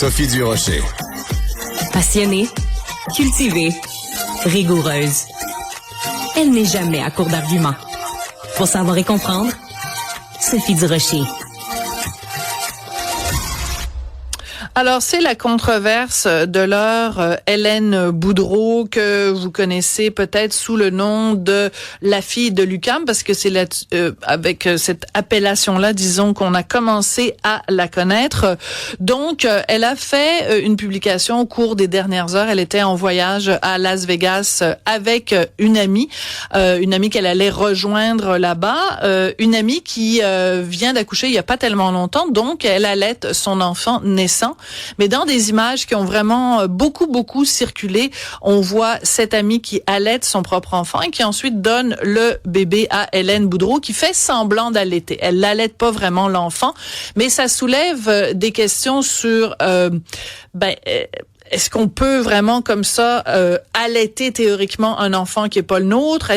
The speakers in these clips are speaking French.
Sophie Durocher. Passionnée, cultivée, rigoureuse. Elle n'est jamais à court d'arguments. Pour savoir et comprendre, Sophie Durocher. Alors, c'est la controverse de l'heure. Hélène Boudreau, que vous connaissez peut-être sous le nom de la fille de l'UQAM, parce que c'est avec cette appellation-là, disons, qu'on a commencé à la connaître. Donc, elle a fait une publication au cours des dernières heures. Elle était en voyage à Las Vegas avec une amie qu'elle allait rejoindre là-bas, une amie qui vient d'accoucher il y a pas tellement longtemps, donc elle allaite son enfant naissant. Mais dans des images qui ont vraiment beaucoup circulé, on voit cette amie qui allaite son propre enfant et qui ensuite donne le bébé à Hélène Boudreau, qui fait semblant d'allaiter. Elle n'allaite pas vraiment l'enfant, mais ça soulève des questions sur est-ce qu'on peut vraiment comme ça allaiter théoriquement un enfant qui est pas le nôtre?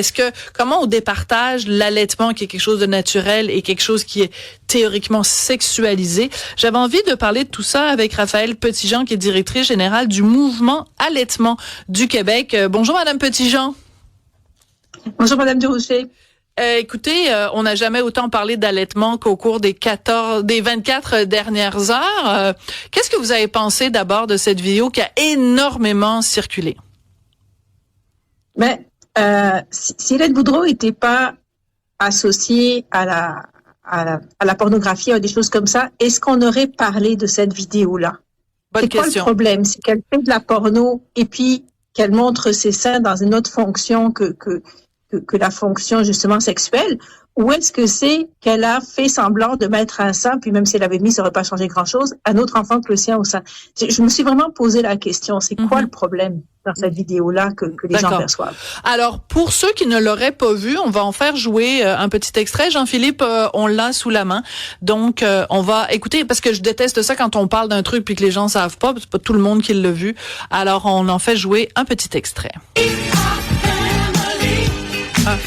Comment on départage l'allaitement qui est quelque chose de naturel et quelque chose qui est théoriquement sexualisé? J'avais envie de parler de tout ça avec Raphaëlle Petitjean, qui est directrice générale du mouvement Allaitement du Québec. Bonjour Madame Petitjean. Bonjour Madame Durocher. Écoutez, on n'a jamais autant parlé d'allaitement qu'au cours des 24 dernières heures. Qu'est-ce que vous avez pensé d'abord de cette vidéo qui a énormément circulé? Si Hélène Boudreau n'était pas associée à la pornographie ou à des choses comme ça, est-ce qu'on aurait parlé de cette vidéo-là? Bonne question. C'est quoi le problème? C'est qu'elle fait de la porno et puis qu'elle montre ses seins dans une autre fonction que la fonction justement sexuelle, ou est-ce que c'est qu'elle a fait semblant de mettre un sein, puis même si elle avait mis, ça n'aurait pas changé grand-chose, un autre enfant que le sien au sein? Je me suis vraiment posé la question, c'est quoi le problème dans cette vidéo-là que les gens perçoivent? Alors, pour ceux qui ne l'auraient pas vu, on va en faire jouer un petit extrait. Jean-Philippe, on l'a sous la main. Donc, on va écouter, parce que je déteste ça quand on parle d'un truc puis que les gens savent pas, c'est pas tout le monde qui l'a vu. Alors, on en fait jouer un petit extrait. Ah.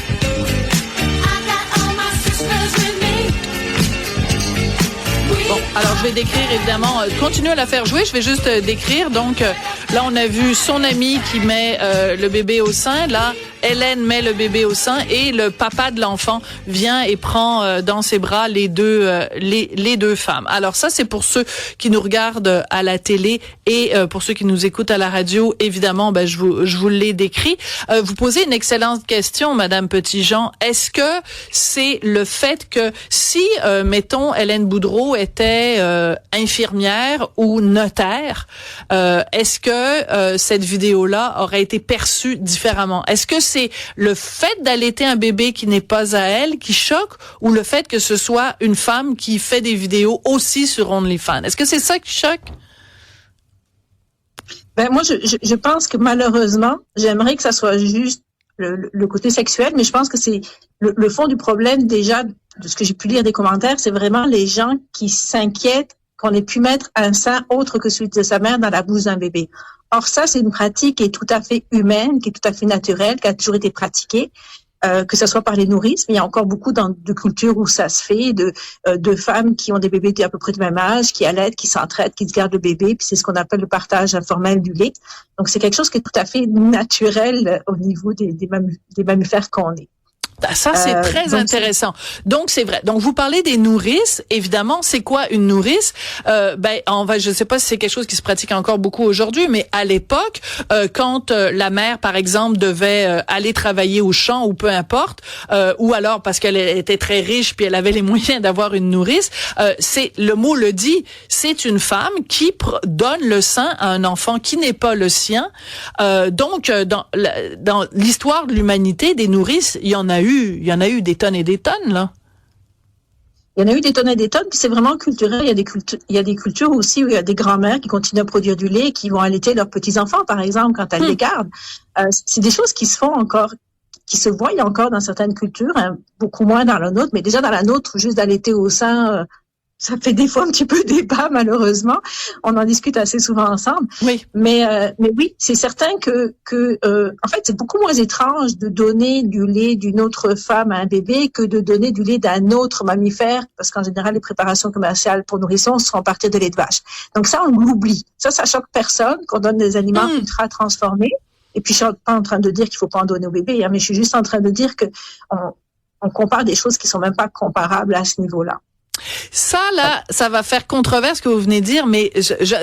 Bon, alors je vais décrire évidemment, continuez à la faire jouer, je vais juste décrire. Donc là, on a vu son ami qui met le bébé au sein, là Hélène met le bébé au sein et le papa de l'enfant vient et prend dans ses bras les deux femmes. Alors ça, c'est pour ceux qui nous regardent à la télé et pour ceux qui nous écoutent à la radio, évidemment, je vous l'ai décrit. Vous posez une excellente question, Madame Petitjean. Est-ce que c'est le fait que si, mettons, Hélène Boudreau était infirmière ou notaire, est-ce que cette vidéo-là aurait été perçue différemment? Est-ce que c'est le fait d'allaiter un bébé qui n'est pas à elle qui choque, ou le fait que ce soit une femme qui fait des vidéos aussi sur OnlyFans? Est-ce que c'est ça qui choque? Moi, je pense que malheureusement, j'aimerais que ça soit juste le côté sexuel, mais je pense que c'est le fond du problème déjà, de ce que j'ai pu lire des commentaires, c'est vraiment les gens qui s'inquiètent qu'on ait pu mettre un sein autre que celui de sa mère dans la bouche d'un bébé. Or, ça, c'est une pratique qui est tout à fait humaine, qui est tout à fait naturelle, qui a toujours été pratiquée, que ce soit par les nourrices, mais il y a encore beaucoup de cultures où ça se fait, de femmes qui ont des bébés à peu près du même âge, qui allaitent, qui s'entraident, qui se gardent le bébé, puis c'est ce qu'on appelle le partage informel du lait. Donc, c'est quelque chose qui est tout à fait naturel au niveau des mammifères qu'on est. Ça, c'est très intéressant. Donc, c'est vrai. Donc, vous parlez des nourrices. Évidemment, c'est quoi une nourrice? Je sais pas si c'est quelque chose qui se pratique encore beaucoup aujourd'hui, mais à l'époque, quand la mère, par exemple, devait aller travailler au champ ou peu importe, ou alors parce qu'elle était très riche puis elle avait les moyens d'avoir une nourrice, le mot le dit, c'est une femme qui donne le sein à un enfant qui n'est pas le sien. Donc, dans l'histoire de l'humanité, des nourrices, il y en a eu des tonnes et des tonnes, là. Il y en a eu des tonnes et des tonnes, puis c'est vraiment culturel. Il y a des cultures aussi où il y a des grands-mères qui continuent à produire du lait et qui vont allaiter leurs petits-enfants, par exemple, quand elles les gardent. C'est des choses qui se font encore, qui se voient encore dans certaines cultures, beaucoup moins dans la nôtre, mais déjà dans la nôtre, juste d'allaiter au sein, ça fait des fois un petit peu débat, malheureusement. On en discute assez souvent ensemble. Oui. Mais oui, c'est certain que en fait, c'est beaucoup moins étrange de donner du lait d'une autre femme à un bébé que de donner du lait d'un autre mammifère, parce qu'en général, les préparations commerciales pour nourrissons sont à partir de lait de vache. Donc ça, on l'oublie. Ça choque personne qu'on donne des aliments ultra transformés. Et puis, je suis pas en train de dire qu'il faut pas en donner au bébé, hein, mais je suis juste en train de dire que on compare des choses qui sont même pas comparables à ce niveau-là. Ça, là, ça va faire controverse ce que vous venez de dire, mais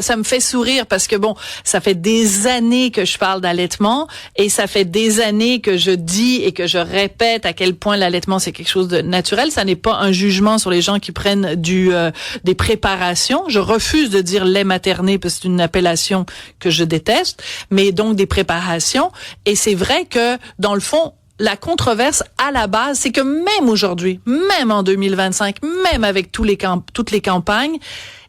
ça me fait sourire parce que bon, ça fait des années que je parle d'allaitement et ça fait des années que je dis et que je répète à quel point l'allaitement c'est quelque chose de naturel. Ça n'est pas un jugement sur les gens qui prennent des préparations. Je refuse de dire lait materné parce que c'est une appellation que je déteste, mais donc des préparations. Et c'est vrai que dans le fond, la controverse à la base, c'est que même aujourd'hui, même en 2025, même avec toutes les campagnes,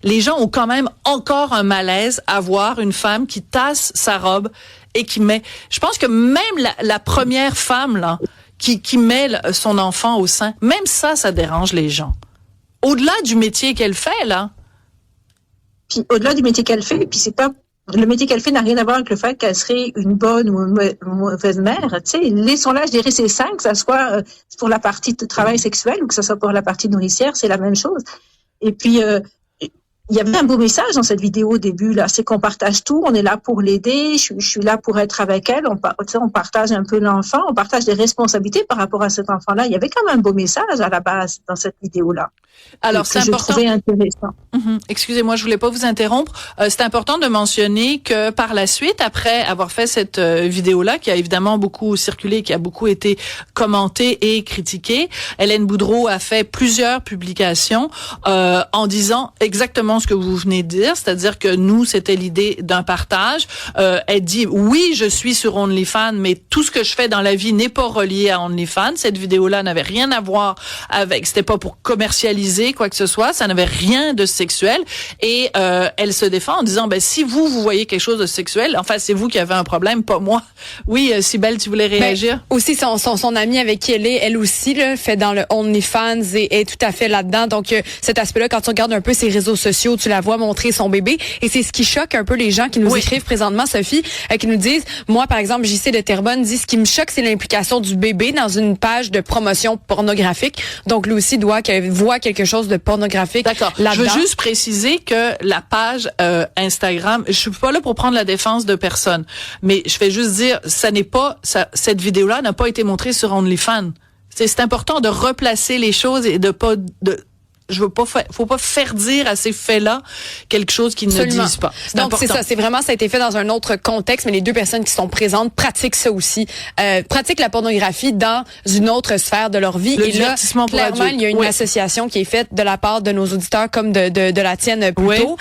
les gens ont quand même encore un malaise à voir une femme qui tasse sa robe et qui met. Je pense que même la première femme là qui met son enfant au sein, même ça dérange les gens. Au-delà du métier qu'elle fait là. Puis au-delà du métier qu'elle fait, puis c'est pas le métier qu'elle fait n'a rien à voir avec le fait qu'elle serait une bonne ou une mauvaise mère. Tu sais, laissons-la, je dirais, c'est 5, que ça soit pour la partie de travail sexuel ou que ça soit pour la partie nourricière, c'est la même chose. Et puis, il y avait un beau message dans cette vidéo au début, là, c'est qu'on partage tout, on est là pour l'aider, je suis là pour être avec elle, on partage un peu l'enfant, on partage des responsabilités par rapport à cet enfant-là. Il y avait quand même un beau message à la base dans cette vidéo-là. Alors, c'est important. Je trouvais intéressant. Excusez-moi, je voulais pas vous interrompre. C'est important de mentionner que par la suite, après avoir fait cette vidéo-là, qui a évidemment beaucoup circulé, qui a beaucoup été commentée et critiquée, Hélène Boudreau a fait plusieurs publications en disant exactement ce que vous venez de dire, c'est-à-dire que nous, c'était l'idée d'un partage. Elle dit, oui, je suis sur OnlyFans, mais tout ce que je fais dans la vie n'est pas relié à OnlyFans. Cette vidéo-là n'avait rien à voir avec, c'était pas pour commercialiser quoi que ce soit, ça n'avait rien de sexuel et elle se défend en disant si vous voyez quelque chose de sexuel, enfin c'est vous qui avez un problème, pas moi. Oui, Cybèle, tu voulais réagir? Aussi son amie avec qui elle aussi là, fait dans le OnlyFans et est tout à fait là-dedans. Donc cet aspect-là, quand tu regardes un peu ses réseaux sociaux, tu la vois montrer son bébé et c'est ce qui choque un peu les gens qui nous écrivent présentement, Sophie, qui nous disent, moi par exemple, JC de Terrebonne dit ce qui me choque, c'est l'implication du bébé dans une page de promotion pornographique. Donc lui aussi voit quelque chose de pornographique. D'accord. Je veux juste préciser que la page Instagram, je suis pas là pour prendre la défense de personne, mais je vais juste dire, cette vidéo-là n'a pas été montrée sur OnlyFans. C'est important de replacer les choses et faut pas faire dire à ces faits-là quelque chose qu'ils ne disent pas. Donc c'est ça, ça a été fait dans un autre contexte, mais les deux personnes qui sont présentes pratiquent ça aussi, pratiquent la pornographie dans une autre sphère de leur vie. Le et là, clairement, il y a une association qui est faite de la part de nos auditeurs comme de la tienne plus tôt.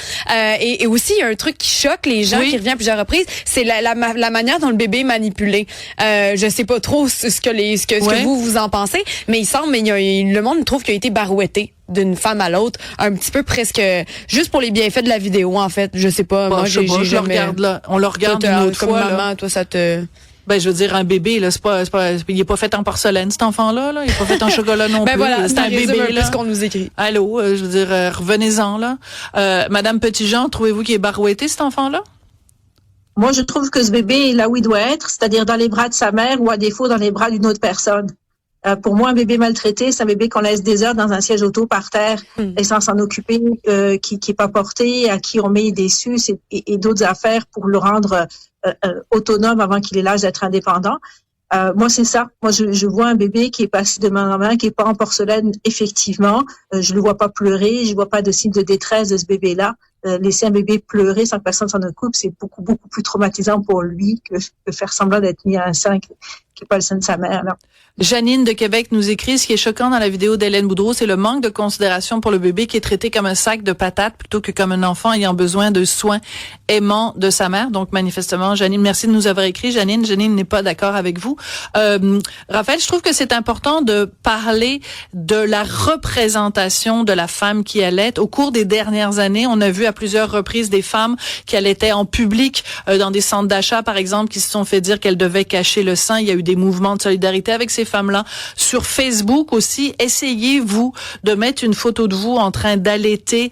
Et aussi, il y a un truc qui choque les gens qui revient à plusieurs reprises, c'est la manière dont le bébé est manipulé. Je sais pas trop ce que vous en pensez, mais il semble, le monde trouve qu'il a été barouetté d'une femme à l'autre, un petit peu presque juste pour les bienfaits de la vidéo en fait. Je sais pas, moi j'ai jamais. On le regarde une autre comme fois. Maman, toi ça te. Je veux dire, un bébé là, il est pas fait en porcelaine cet enfant-là, il est pas fait en chocolat non plus. Voilà, c'est un bébé là. Ce qu'on nous écrit. Allô, je veux dire, revenez-en là. Madame Petitjean, trouvez-vous qu'il est barouetté cet enfant-là? Moi, je trouve que ce bébé est là où il doit être, c'est-à-dire dans les bras de sa mère ou à défaut dans les bras d'une autre personne. Pour moi, un bébé maltraité, c'est un bébé qu'on laisse des heures dans un siège auto par terre et sans s'en occuper, qui est pas porté, à qui on met des suces et d'autres affaires pour le rendre autonome avant qu'il ait l'âge d'être indépendant. Moi, c'est ça. Moi, je vois un bébé qui est passé de main en main, qui est pas en porcelaine, effectivement. Je le vois pas pleurer, je vois pas de signe de détresse de ce bébé-là. Laisser un bébé pleurer sans que personne s'en occupe, c'est beaucoup, beaucoup plus traumatisant pour lui que faire semblant d'être mis à un sein qui est pas le sein de sa mère, là. Janine de Québec nous écrit, ce qui est choquant dans la vidéo d'Hélène Boudreau, c'est le manque de considération pour le bébé qui est traité comme un sac de patates plutôt que comme un enfant ayant besoin de soins aimants de sa mère. Donc, manifestement, Janine, merci de nous avoir écrit. Janine n'est pas d'accord avec vous. Raphaël, je trouve que c'est important de parler de la représentation de la femme qui allait. Au cours des dernières années, on a vu à plusieurs reprises des femmes qui allaitaient en public dans des centres d'achat, par exemple, qui se sont fait dire qu'elles devaient cacher le sein. Il y a eu des mouvements de solidarité avec ces femmes-là. Sur Facebook aussi, essayez-vous de mettre une photo de vous en train d'allaiter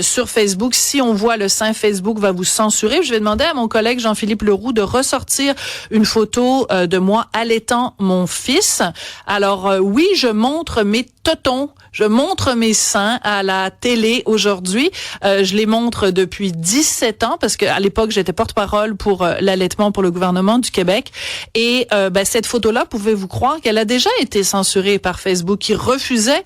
sur Facebook. Si on voit le sein, Facebook va vous censurer. Je vais demander à mon collègue Jean-Philippe Leroux de ressortir une photo de moi allaitant mon fils. Alors oui, je montre mes totons, je montre mes seins à la télé aujourd'hui. Je les montre depuis 17 ans parce qu'à l'époque, j'étais porte-parole pour l'allaitement pour le gouvernement du Québec. Et cette photo-là, pouvez-vous croire qu'elle a déjà été censurée par Facebook, qui refusait,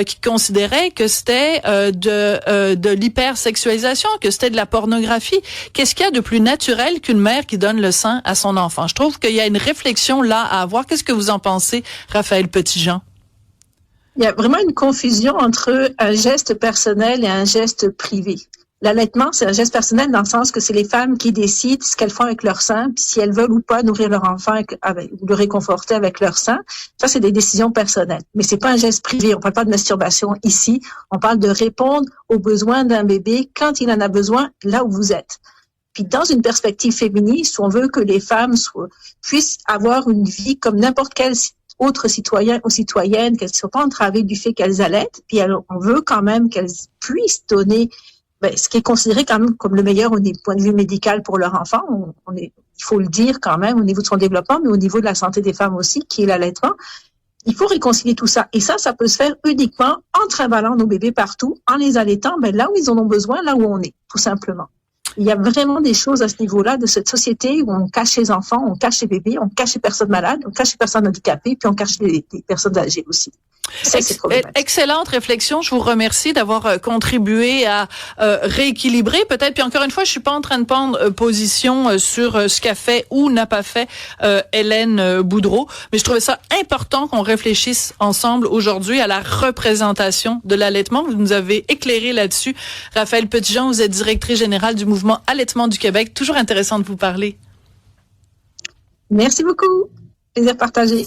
qui considérait que c'était de l'hypersexualisation, que c'était de la pornographie. Qu'est-ce qu'il y a de plus naturel qu'une mère qui donne le sein à son enfant? Je trouve qu'il y a une réflexion là à avoir. Qu'est-ce que vous en pensez, Raphaël Petitjean? Il y a vraiment une confusion entre un geste personnel et un geste privé. L'allaitement, c'est un geste personnel dans le sens que c'est les femmes qui décident ce qu'elles font avec leur sein, puis si elles veulent ou pas nourrir leur enfant ou le réconforter avec leur sein. Ça, c'est des décisions personnelles. Mais c'est pas un geste privé. On parle pas de masturbation ici. On parle de répondre aux besoins d'un bébé quand il en a besoin là où vous êtes. Puis dans une perspective féministe, où on veut que les femmes puissent avoir une vie comme n'importe quelle autres citoyens ou citoyennes, qu'elles ne soient pas entravées du fait qu'elles allaitent, puis on veut quand même qu'elles puissent donner ce qui est considéré quand même comme le meilleur au point de vue médical pour leur enfant. Il faut le dire quand même au niveau de son développement, mais au niveau de la santé des femmes aussi, qui est l'allaitement. Il faut réconcilier tout ça. Et ça peut se faire uniquement en trimballant nos bébés partout, en les allaitant là où ils en ont besoin, là où on est, tout simplement. Il y a vraiment des choses à ce niveau-là de cette société où on cache les enfants, on cache les bébés, on cache les personnes malades, on cache les personnes handicapées, puis on cache les personnes âgées aussi. Excellente réflexion. Je vous remercie d'avoir contribué à rééquilibrer peut-être. Puis encore une fois, je suis pas en train de prendre position sur ce qu'a fait ou n'a pas fait Hélène Boudreau, mais je trouvais ça important qu'on réfléchisse ensemble aujourd'hui à la représentation de l'allaitement. Vous nous avez éclairé là-dessus. Raphaël Petitjean, vous êtes directrice générale du mouvement Allaitement du Québec. Toujours intéressant de vous parler. Merci beaucoup. Plaisir partagé.